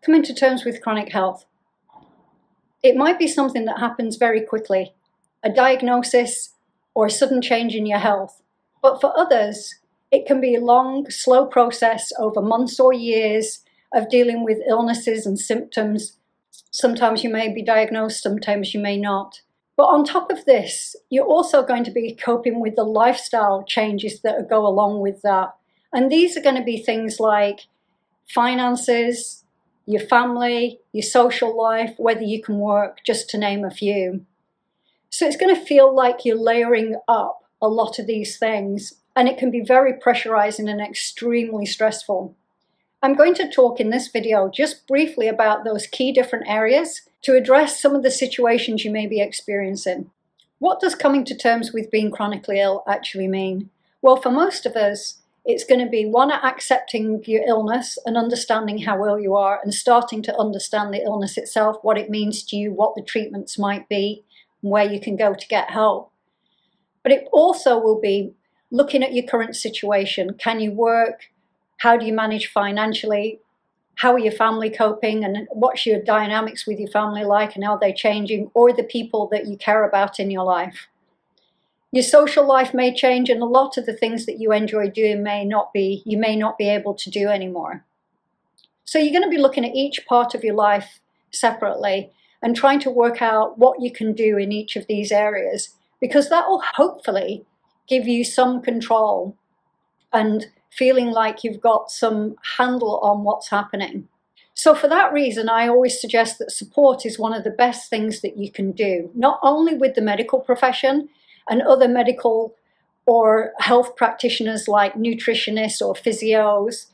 Coming to terms with chronic health. It might be something that happens very quickly, a diagnosis or a sudden change in your health. But for others, it can be a long, slow process over months or years of dealing with illnesses and symptoms. Sometimes you may be diagnosed, sometimes you may not. But on top of this, you're also going to be coping with the lifestyle changes that go along with that. And these are going to be things like finances, your family, your social life, whether you can work, just to name a few. So it's going to feel like you're layering up a lot of these things, and it can be very pressurizing and extremely stressful. I'm going to talk in this video just briefly about those key different areas to address some of the situations you may be experiencing. What does coming to terms with being chronically ill actually mean? Well, for most of us, it's going to be one, accepting your illness and understanding how ill you are and starting to understand the illness itself, what it means to you, what the treatments might be, where you can go to get help. But it also will be looking at your current situation. Can you work? How do you manage financially? How are your family coping? And what's your dynamics with your family like, and are they changing? Or the people that you care about in your life? Your social life may change, and a lot of the things that you enjoy doing you may not be able to do anymore. So you're going to be looking at each part of your life separately and trying to work out what you can do in each of these areas, because that will hopefully give you some control and feeling like you've got some handle on what's happening. So for that reason, I always suggest that support is one of the best things that you can do, not only with the medical profession and other medical or health practitioners like nutritionists or physios.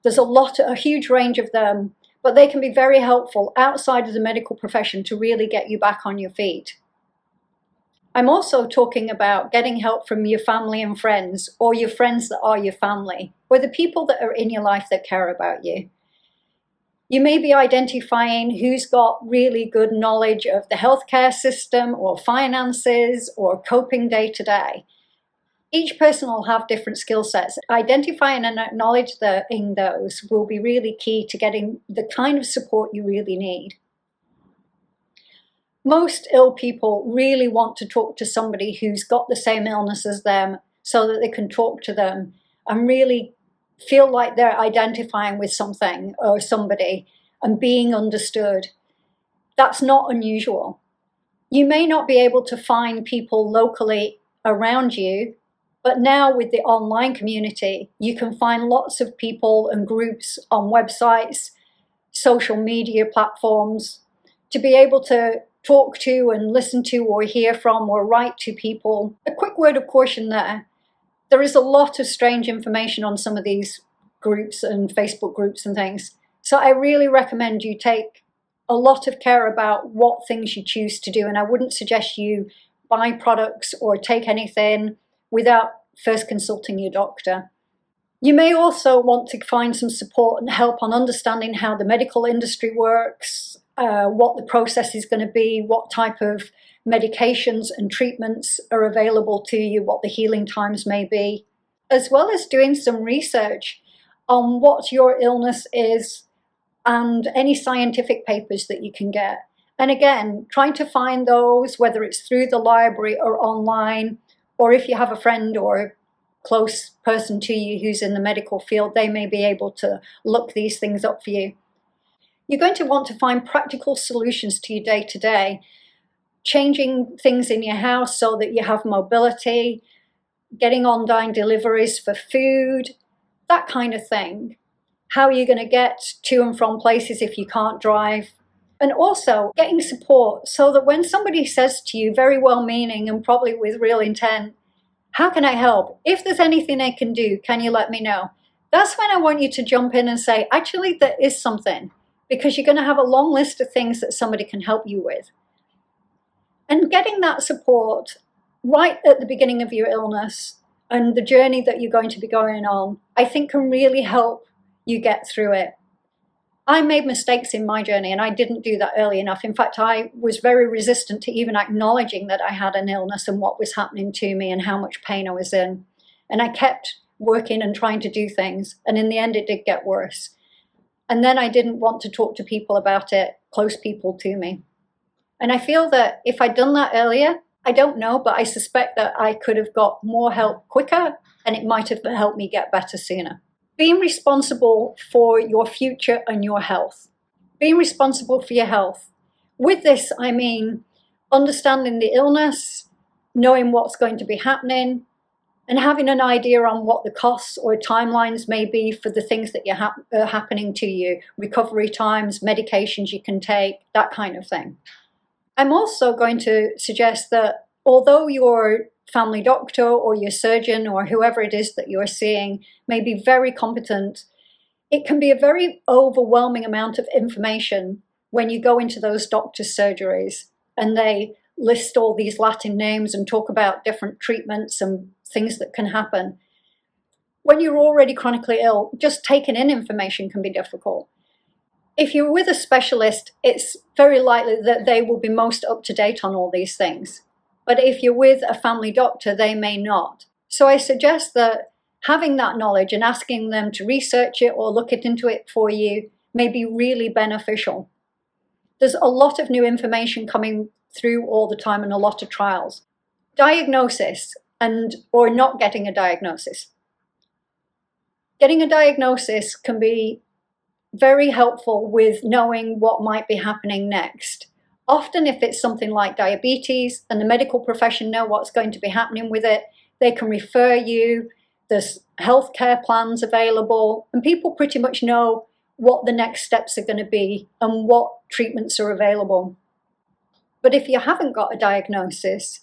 There's a huge range of them, but they can be very helpful outside of the medical profession to really get you back on your feet. I'm also talking about getting help from your family and friends, or your friends that are your family, or the people that are in your life that care about you. You may be identifying who's got really good knowledge of the healthcare system or finances or coping day to day. Each person will have different skill sets. Identifying and acknowledging those will be really key to getting the kind of support you really need. Most ill people really want to talk to somebody who's got the same illness as them so that they can talk to them and really feel like they're identifying with something or somebody and being understood. That's not unusual. You may not be able to find people locally around you, but now with the online community, you can find lots of people and groups on websites, social media platforms, to be able to talk to and listen to or hear from or write to people. A quick word of caution there. There is a lot of strange information on some of these groups and Facebook groups and things. So I really recommend you take a lot of care about what things you choose to do. And I wouldn't suggest you buy products or take anything without first consulting your doctor. You may also want to find some support and help on understanding how the medical industry works, what the process is going to be, what type of medications and treatments are available to you, what the healing times may be, as well as doing some research on what your illness is and any scientific papers that you can get. And again, trying to find those, whether it's through the library or online, or if you have a friend or a close person to you who's in the medical field, they may be able to look these things up for you. You're going to want to find practical solutions to your day-to-day, changing things in your house so that you have mobility, getting online deliveries for food, that kind of thing. How are you going to get to and from places if you can't drive? And also getting support so that when somebody says to you, very well-meaning and probably with real intent, how can I help? If there's anything I can do, can you let me know? That's when I want you to jump in and say, actually, there is something, because you're going to have a long list of things that somebody can help you with. And getting that support right at the beginning of your illness and the journey that you're going to be going on, I think can really help you get through it. I made mistakes in my journey and I didn't do that early enough. In fact, I was very resistant to even acknowledging that I had an illness and what was happening to me and how much pain I was in. And I kept working and trying to do things. And in the end, it did get worse. And then I didn't want to talk to people about it, close people to me. And I feel that if I'd done that earlier, I don't know, but I suspect that I could have got more help quicker, and it might have helped me get better sooner. Being responsible for your future and your health. Being responsible for your health. With this, I mean understanding the illness, knowing what's going to be happening, and having an idea on what the costs or timelines may be for the things that are happening to you, recovery times, medications you can take, that kind of thing. I'm also going to suggest that although your family doctor or your surgeon or whoever it is that you're seeing may be very competent, it can be a very overwhelming amount of information when you go into those doctor's surgeries and they list all these Latin names and talk about different treatments and things that can happen. When you're already chronically ill, just taking in information can be difficult. If you're with a specialist, it's very likely that they will be most up to date on all these things. But if you're with a family doctor, they may not. So I suggest that having that knowledge and asking them to research it or look into it for you may be really beneficial. There's a lot of new information coming through all the time and a lot of trials. Diagnosis or not getting a diagnosis. Getting a diagnosis can be very helpful with knowing what might be happening next. Often if it's something like diabetes and the medical profession know what's going to be happening with it, they can refer you, there's healthcare plans available, and people pretty much know what the next steps are going to be and what treatments are available. But if you haven't got a diagnosis,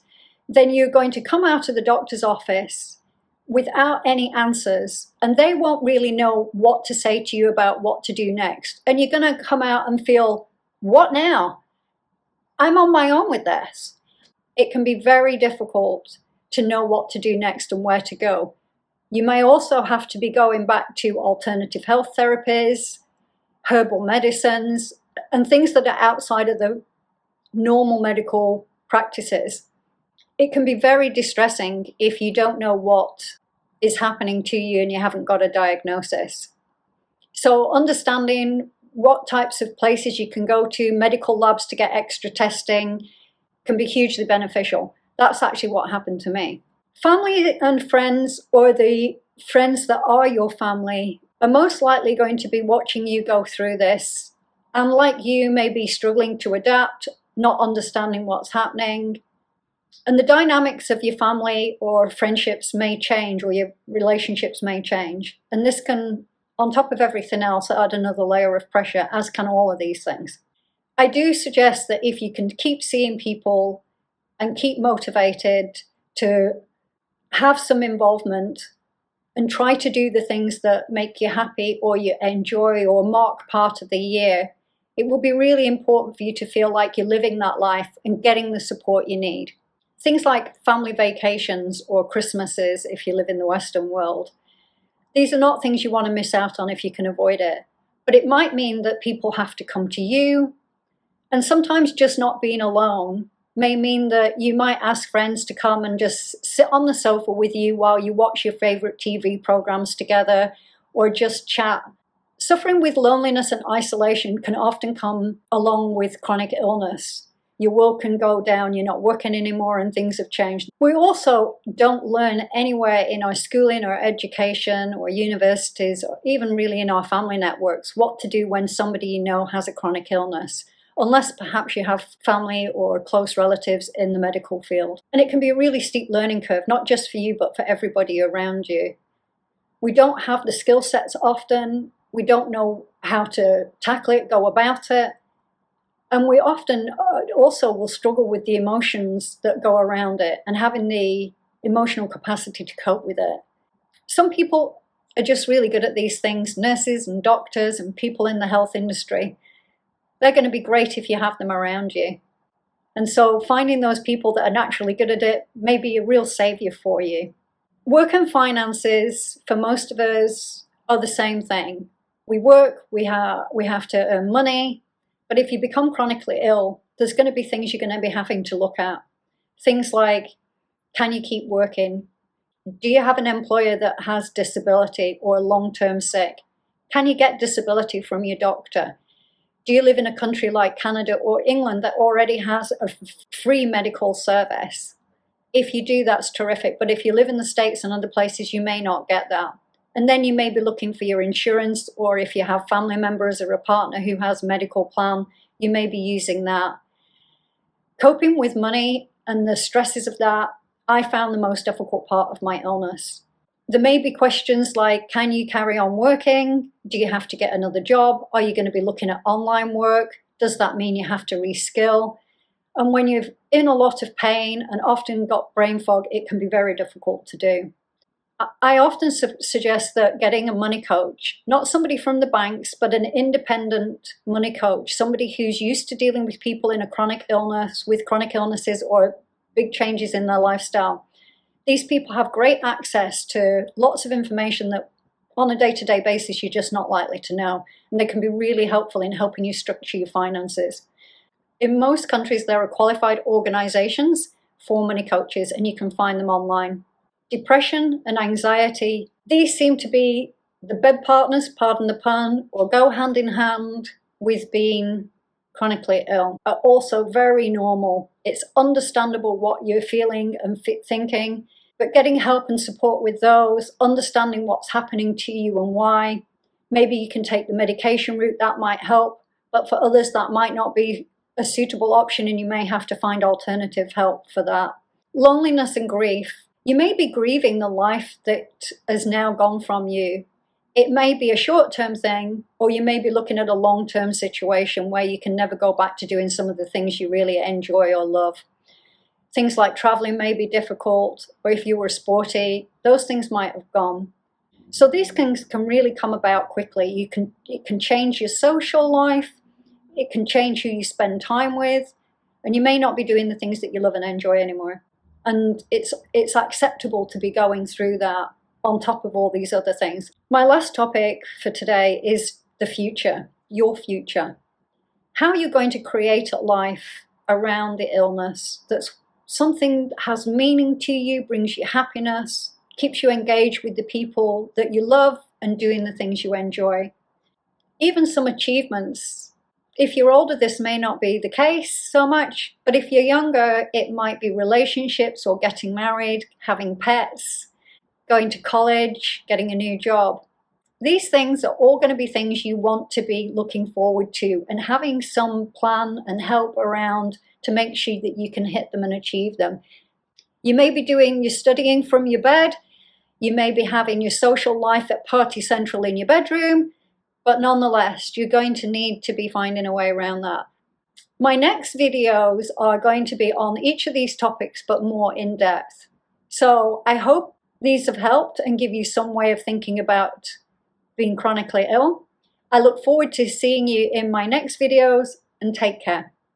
then you're going to come out of the doctor's office without any answers, and they won't really know what to say to you about what to do next. And you're going to come out and feel, what now? I'm on my own with this. It can be very difficult to know what to do next and where to go. You may also have to be going back to alternative health therapies, herbal medicines, and things that are outside of the normal medical practices. It can be very distressing if you don't know what is happening to you and you haven't got a diagnosis. So understanding what types of places you can go to, medical labs to get extra testing, can be hugely beneficial. That's actually what happened to me. Family and friends, or the friends that are your family, are most likely going to be watching you go through this, and like you, may be struggling to adapt, not understanding what's happening. And the dynamics of your family or friendships may change, or your relationships may change. And this can, on top of everything else, add another layer of pressure, as can all of these things. I do suggest that if you can keep seeing people and keep motivated to have some involvement and try to do the things that make you happy or you enjoy or mark part of the year, it will be really important for you to feel like you're living that life and getting the support you need. Things like family vacations or Christmases, if you live in the Western world, these are not things you want to miss out on if you can avoid it. But it might mean that people have to come to you, and sometimes just not being alone may mean that you might ask friends to come and just sit on the sofa with you while you watch your favorite TV programs together or just chat. Suffering with loneliness and isolation can often come along with chronic illness. Your world can go down, you're not working anymore, and things have changed. We also don't learn anywhere in our schooling or education or universities, or even really in our family networks, what to do when somebody you know has a chronic illness, unless perhaps you have family or close relatives in the medical field. And it can be a really steep learning curve, not just for you, but for everybody around you. We don't have the skill sets often. We don't know how to tackle it, go about it. And we often also will struggle with the emotions that go around it and having the emotional capacity to cope with it. Some people are just really good at these things, nurses and doctors and people in the health industry. They're going to be great if you have them around you. And so finding those people that are naturally good at it may be a real savior for you. Work and finances, for most of us, are the same thing. We work, we have to earn money, but if you become chronically ill, there's going to be things you're going to be having to look at. Things like, can you keep working? Do you have an employer that has disability or long-term sick? Can you get disability from your doctor? Do you live in a country like Canada or England that already has a free medical service? If you do, that's terrific. But if you live in the States and other places, you may not get that. And then you may be looking for your insurance, or if you have family members or a partner who has a medical plan, you may be using that. Coping with money and the stresses of that, I found the most difficult part of my illness. There may be questions like, can you carry on working? Do you have to get another job? Are you going to be looking at online work? Does that mean you have to reskill? And when you're in a lot of pain and often got brain fog, it can be very difficult to do. I often suggest that getting a money coach, not somebody from the banks, but an independent money coach, somebody who's used to dealing with people in a chronic illness, with chronic illnesses or big changes in their lifestyle. These people have great access to lots of information that on a day-to-day basis you're just not likely to know, and they can be really helpful in helping you structure your finances. In most countries, there are qualified organizations for money coaches, and you can find them online. Depression and anxiety, these seem to be the bed partners, pardon the pun, or go hand in hand with being chronically ill, are also very normal. It's understandable what you're feeling and thinking, but getting help and support with those, understanding what's happening to you and why. Maybe you can take the medication route, that might help, but for others that might not be a suitable option, and you may have to find alternative help for that. Loneliness and grief. You may be grieving the life that has now gone from you. It may be a short-term thing, or you may be looking at a long-term situation where you can never go back to doing some of the things you really enjoy or love. Things like traveling may be difficult, or if you were sporty, those things might have gone. So these things can really come about quickly. It can change your social life, it can change who you spend time with, and you may not be doing the things that you love and enjoy anymore. And it's acceptable to be going through that on top of all these other things. My last topic for today is the future, your future. How are you going to create a life around the illness that's something that has meaning to you, brings you happiness, keeps you engaged with the people that you love and doing the things you enjoy? Even some achievements. If you're older, this may not be the case so much, but if you're younger, it might be relationships or getting married, having pets, going to college, getting a new job. These things are all going to be things you want to be looking forward to and having some plan and help around to make sure that you can hit them and achieve them. You may be doing your studying from your bed, you may be having your social life at Party Central in your bedroom, but nonetheless, you're going to need to be finding a way around that. My next videos are going to be on each of these topics, but more in depth. So I hope these have helped and give you some way of thinking about being chronically ill. I look forward to seeing you in my next videos, and take care.